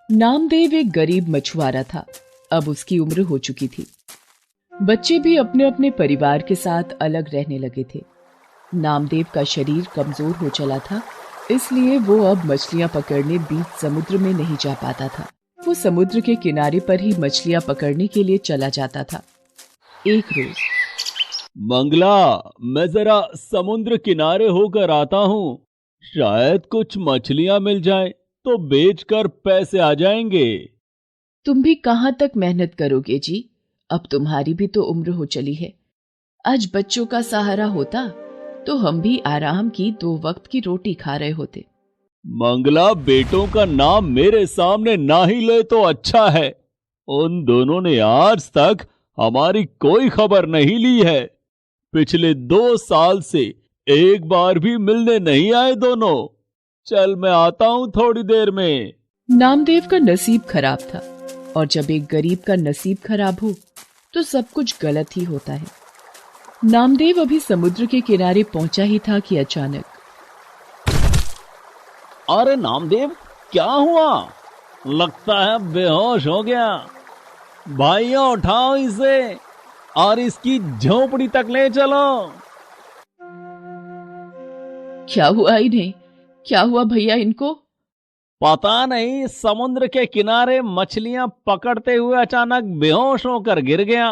नामदेव एक गरीब मछुआरा था। अब उसकी उम्र हो चुकी थी। बच्चे भी अपने अपने परिवार के साथ अलग रहने लगे थे। नामदेव का शरीर कमजोर हो चला था, इसलिए वो अब मछलियां पकड़ने बीच समुद्र में नहीं जा पाता था। वो समुद्र के किनारे पर ही मछलियां पकड़ने के लिए चला जाता था। एक रोज, मंगला, मैं जरा समुद्र किनारे होकर आता हूँ। शायद कुछ मछलियां मिल जाएं, तो बेचकर पैसे आ जाएंगे। तुम भी कहाँ तक मेहनत करोगे जी? अब तुम्हारी भी तो उम्र हो चली है। आज बच्चों का सहारा होता तो हम भी आराम की 2 वक्त की रोटी खा रहे होते। मंगला, बेटों का नाम मेरे सामने ना ही ले तो अच्छा है। उन दोनों ने आज तक हमारी कोई खबर नहीं ली है। पिछले 2 साल से एक बार भी मिलने नहीं आए दोनों। चल, मैं आता हूँ थोड़ी देर में। नामदेव का नसीब खराब था, और जब एक गरीब का नसीब खराब हो तो सब कुछ गलत ही होता है। नामदेव अभी समुद्र के किनारे पहुंचा ही था कि अचानक, अरे नामदेव, क्या हुआ? लगता है बेहोश हो गया। भाइयों, उठाओ इसे और इसकी झोपड़ी तक ले चलो। क्या हुआ इन्हें? क्या हुआ भैया इनको? पता नहीं, समुद्र के किनारे मछलियां पकड़ते हुए अचानक बेहोश होकर गिर गया।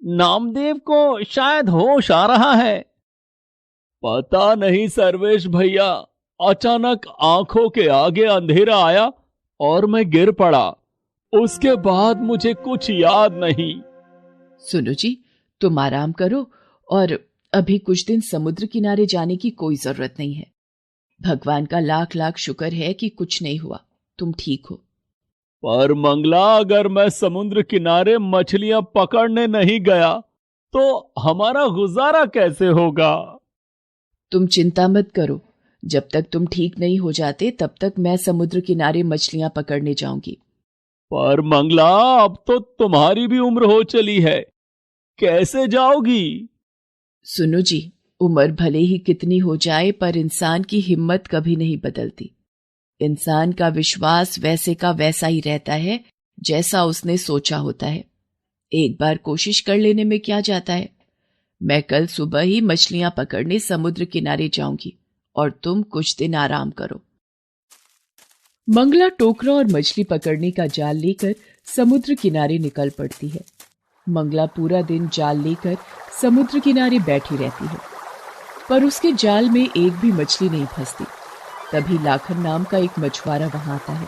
नामदेव को शायद होश आ रहा है। पता नहीं सर्वेश भैया, अचानक आंखों के आगे अंधेरा आया और मैं गिर पड़ा। उसके बाद मुझे कुछ याद नहीं। सुनो जी, तुम आराम करो और अभी कुछ दिन समुद्र किनारे जाने की कोई जरूरत नहीं है। भगवान का लाख लाख शुक्र है कि कुछ नहीं हुआ, तुम ठीक हो। पर मंगला, अगर मैं समुद्र किनारे मछलियां पकड़ने नहीं गया तो हमारा गुजारा कैसे होगा? तुम चिंता मत करो, जब तक तुम ठीक नहीं हो जाते तब तक मैं समुद्र किनारे मछलियां पकड़ने जाऊंगी। पर मंगला, अब तो तुम्हारी भी उम्र हो चली है, कैसे जाओगी? सुनो जी, उम्र भले ही कितनी हो जाए पर इंसान की हिम्मत कभी नहीं बदलती। इंसान का विश्वास वैसे का वैसा ही रहता है जैसा उसने सोचा होता है। एक बार कोशिश कर लेने में क्या जाता है। मैं कल सुबह ही मछलियां पकड़ने समुद्र किनारे जाऊंगी और तुम कुछ दिन आराम करो। मंगला टोकरा और मछली पकड़ने का जाल लेकर समुद्र किनारे निकल पड़ती है। मंगला पूरा दिन जाल लेकर समुद्र किनारे बैठी रहती है, पर उसके जाल में एक भी मछली नहीं फंसती। तभी लाखन नाम का एक मछुआरा वहां आता है।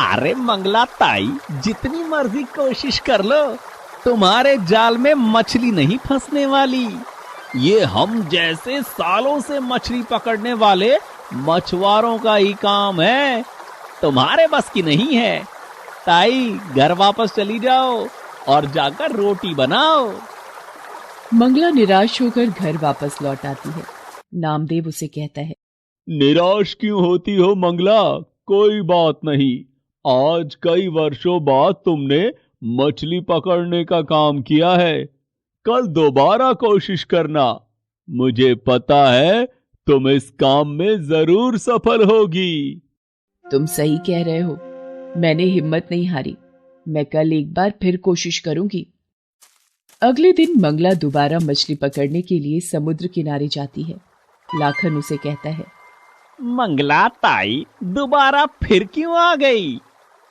अरे मंगला ताई, जितनी मर्जी कोशिश कर लो, तुम्हारे जाल में मछली नहीं फंसने वाली। ये हम जैसे सालों से मछली पकड़ने वाले मछुआरों का ही काम है, तुम्हारे बस की नहीं है। ताई, घर वापस चली जाओ और जाकर रोटी बनाओ। मंगला निराश होकर घर वापस लौट आती है। नामदेव उसे कहता है, निराश क्यों होती हो मंगला? कोई बात नहीं, आज कई वर्षों बाद तुमने मछली पकड़ने का काम किया है। कल दोबारा कोशिश करना, मुझे पता है तुम इस काम में जरूर सफल होगी। तुम सही कह रहे हो, मैंने हिम्मत नहीं हारी। मैं कल एक बार फिर कोशिश करूंगी। अगले दिन मंगला दोबारा मछली पकड़ने के लिए समुद्र किनारे जाती है। लाखन उसे कहता है, मंगला ताई, दोबारा फिर क्यों आ गई?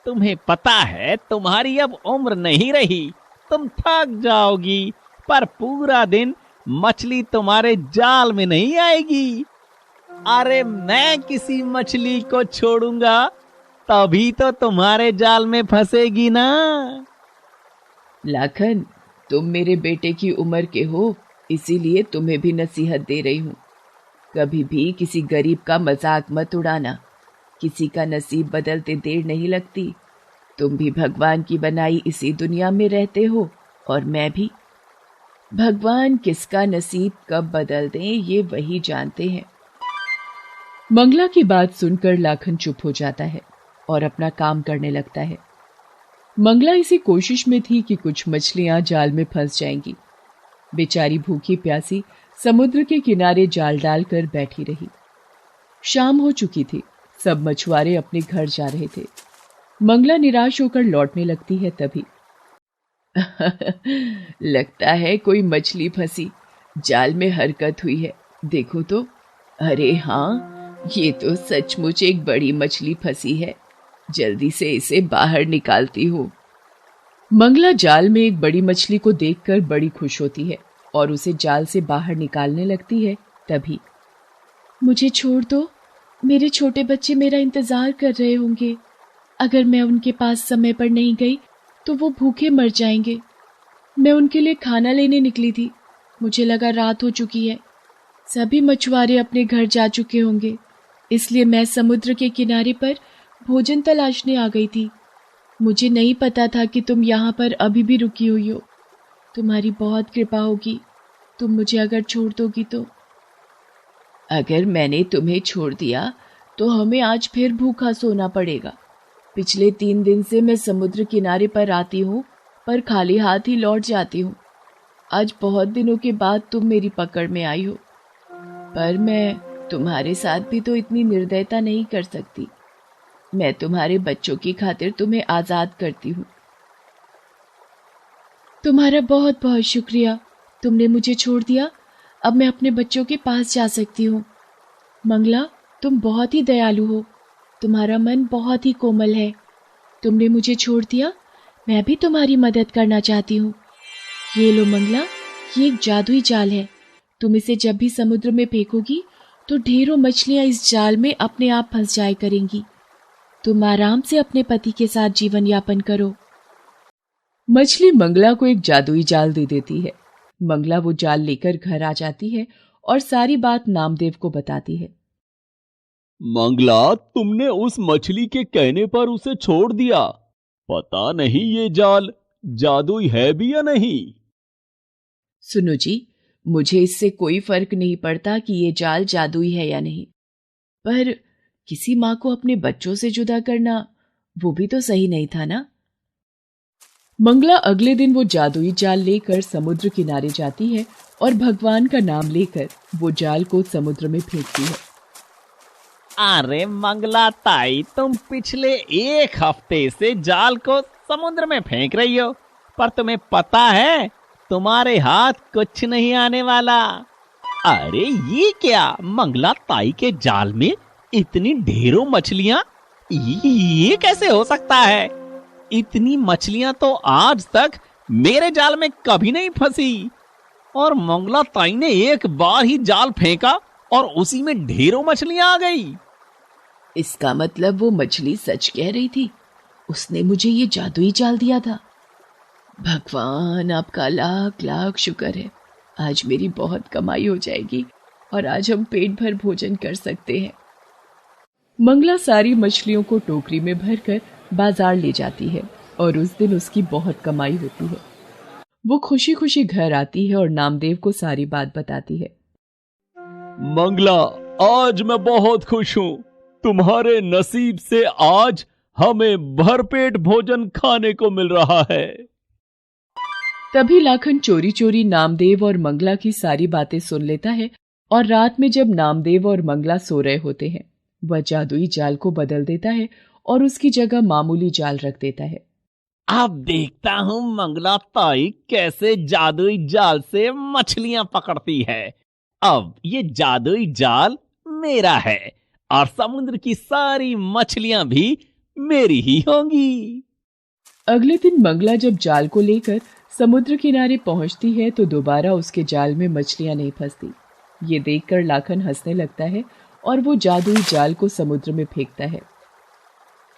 तुम्हें पता है तुम्हारी अब उम्र नहीं रही, तुम थक जाओगी, पर पूरा दिन मछली तुम्हारे जाल में नहीं आएगी। अरे मैं किसी मछली को छोड़ूंगा तभी तो तुम्हारे जाल में फंसेगी ना। लाखन, तुम मेरे बेटे की उम्र के हो, इसीलिए तुम्हें भी नसीहत दे रही हूँ। कभी भी किसी गरीब का मजाक मत उड़ाना। किसी का नसीब बदलते देर नहीं लगती। तुम भी भगवान की बनाई इसी दुनिया में रहते हो और मैं भी। भगवान किसका नसीब कब बदल दें ये वही जानते हैं। मंगला की बात सुनकर लाखन चुप हो जाता है और अपना काम करने लगता है। मंगला इसी कोशिश में थी कि कुछ मछलियां जाल में फंस जाएंगी। बेचारी भूखी प्यासी समुद्र के किनारे जाल डालकर बैठी रही। शाम हो चुकी थी, सब मछुआरे अपने घर जा रहे थे। मंगला निराश होकर लौटने लगती है तभी लगता है कोई मछली फंसी, जाल में हरकत हुई है, देखो तो। अरे हाँ, ये तो सचमुच एक बड़ी मछली फंसी है, जल्दी से इसे बाहर निकालती हूँ। मंगला जाल में एक बड़ी मछली को देखकर बड़ी खुश होती है और उसे जाल से बाहर निकालने लगती है तभी मुझे छोड़ दो, मेरे छोटे बच्चे मेरा इंतजार कर रहे होंगे। अगर मैं उनके पास समय पर नहीं गई तो वो भूखे मर जाएंगे। मैं उनके लिए खाना लेने निकली थी, मुझे लगा रात हो चुकी है, सभी मछुआरे अपने घर जा चुके होंगे, इसलिए मैं समुद्र के किनारे पर भोजन तलाशने आ गई थी। मुझे नहीं पता था कि तुम यहाँ पर अभी भी रुकी हुई हो। तुम्हारी बहुत कृपा होगी, तुम मुझे अगर छोड़ दोगी तो। अगर मैंने तुम्हें छोड़ दिया तो हमें आज फिर भूखा सोना पड़ेगा। पिछले 3 दिन से मैं समुद्र किनारे पर आती हूँ पर खाली हाथ ही लौट जाती हूँ। आज बहुत दिनों के बाद तुम मेरी पकड़ में आई हो, पर मैं तुम्हारे साथ भी तो इतनी निर्दयता नहीं कर सकती। मैं तुम्हारे बच्चों की खातिर तुम्हें आजाद करती हूँ। तुम्हारा बहुत बहुत शुक्रिया, तुमने मुझे छोड़ दिया। अब मैं अपने बच्चों के पास जा सकती हूँ। मंगला, तुम बहुत ही दयालु हो, तुम्हारा मन बहुत ही कोमल है। तुमने मुझे छोड़ दिया, मैं भी तुम्हारी मदद करना चाहती हूँ। ये लो मंगला, ये एक जादुई जाल है। तुम इसे जब भी समुद्र में फेंकोगी तो ढेरों मछलियां इस जाल में अपने आप फंस जाया करेंगी। तुम आराम से अपने पति के साथ जीवन यापन करो। मछली मंगला को एक जादुई जाल दे देती है। मंगला वो जाल लेकर घर आ जाती है और सारी बात नामदेव को बताती है। मंगला, तुमने उस मछली के कहने पर उसे छोड़ दिया। पता नहीं ये जाल जादुई है भी या नहीं। सुनो जी, मुझे इससे कोई फर्क नहीं पड़ता कि ये जाल जादुई है या नहीं, पर किसी माँ को अपने बच्चों से जुदा करना वो भी तो सही नहीं था ना। मंगला अगले दिन वो जादुई जाल लेकर समुद्र किनारे जाती है और भगवान का नाम लेकर वो जाल को समुद्र में फेंकती है। अरे मंगला ताई, तुम पिछले 1 हफ्ते से जाल को समुद्र में फेंक रही हो, पर तुम्हें पता है तुम्हारे हाथ कुछ नहीं आने वाला। अरे ये क्या, मंगला ताई के जाल में इतनी ढेरों मछलियां, ये कैसे हो सकता है? इतनी मछलियां तो आज तक मेरे जाल में कभी नहीं फंसी। और मंगला ताई ने एक बार ही जाल फेंका और उसी में ढेरों मछलियां आ गई। इसका मतलब वो मछली सच कह रही थी, उसने मुझे ये जादुई जाल दिया था। भगवान, आपका लाख लाख शुक्र है, आज मेरी बहुत कमाई हो जाएगी और आज हम पेट भर भोजन कर सकते हैं। मंगला सारी मछलियों को टोकरी में भरकर बाजार ले जाती है और उस दिन उसकी बहुत कमाई होती है। वो खुशी खुशी घर आती है और नामदेव को सारी बात बताती है। मंगला, आज मैं बहुत खुश हूँ। तुम्हारे नसीब से आज हमें भरपेट भोजन खाने को मिल रहा है। तभी लाखन चोरी चोरी नामदेव और मंगला की सारी बातें सुन लेता है और रात में जब नामदेव और मंगला सो रहे होते हैं, वह जादुई जाल को बदल देता है और उसकी जगह मामूली जाल रख देता है। अब देखता हूँ मंगला ताई कैसे जादुई जाल से मछलियां पकड़ती है। अब ये जादुई जाल मेरा है और समुद्र की सारी मछलियां भी मेरी ही होंगी। अगले दिन मंगला जब जाल को लेकर समुद्र किनारे पहुंचती है तो दोबारा उसके जाल में मछलियां नहीं फंसती। ये देखकर लाखन हंसने लगता है और वो जादुई जाल को समुद्र में फेंकता है।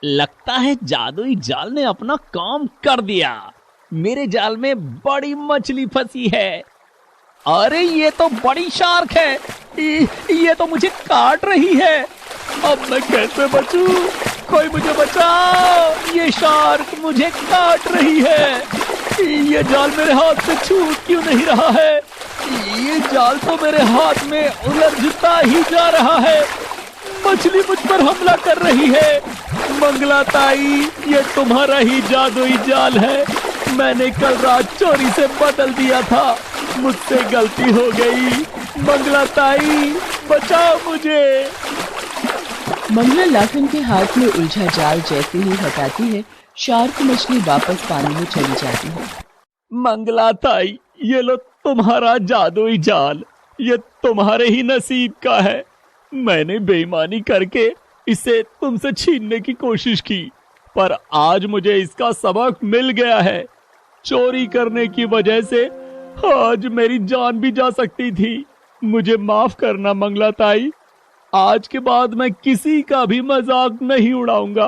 लगता है जादुई जाल ने अपना काम कर दिया। मेरे जाल में बड़ी मछली फंसी है। अरे ये तो बड़ी शार्क है, ये तो मुझे काट रही है। अब मैं कैसे बचूं? कोई मुझे बचाओ, ये शार्क मुझे काट रही है। ये जाल मेरे हाथ से छूट क्यों नहीं रहा है? ये जाल तो मेरे हाथ में उलझता ही जा रहा है। मछली मुझ पर हमला कर रही है। मंगला ताई, ये तुम्हारा ही जादुई जाल है। मैंने कल रात चोरी से बदल दिया था, मुझसे गलती हो गई। मंगला ताई, बचाओ मुझे। मंगला लाखन के हाथ में उलझा जाल जैसे ही हटाती है, शार्क मछली वापस पानी में चली जाती है। मंगला ताई, ये लो तुम्हारा जादुई जाल, ये तुम्हारे ही नसीब का है। मैंने बेईमानी करके इसे तुमसे छीनने की कोशिश की, पर आज मुझे इसका सबक मिल गया है। चोरी करने की वजह से आज मेरी जान भी जा सकती थी। मुझे माफ करना मंगला ताई। आज के बाद मैं किसी का भी मजाक नहीं उड़ाऊंगा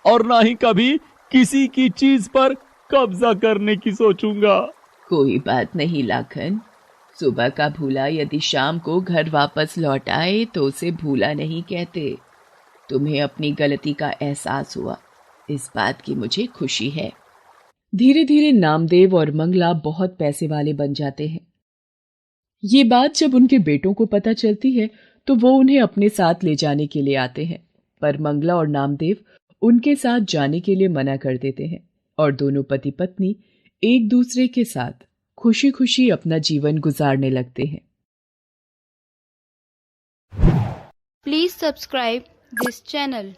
और ना ही कभी किसी की चीज पर कब्जा करने की सोचूंगा। कोई बात नहीं लाखन, सुबह का भूला यदि शाम को घर वापस लौट आए तो उसे भूला नहीं कहते। तुम्हें अपनी गलती का एहसास हुआ, इस बात की मुझे खुशी है। धीरे धीरे नामदेव और मंगला बहुत पैसे वाले बन जाते हैं। ये बात जब उनके बेटों को पता चलती है तो वो उन्हें अपने साथ ले जाने के लिए आते हैं, पर मंगला और नामदेव उनके साथ जाने के लिए मना कर देते हैं और दोनों पति पत्नी एक दूसरे के साथ खुशी खुशी अपना जीवन गुजारने लगते हैं। Please subscribe this channel.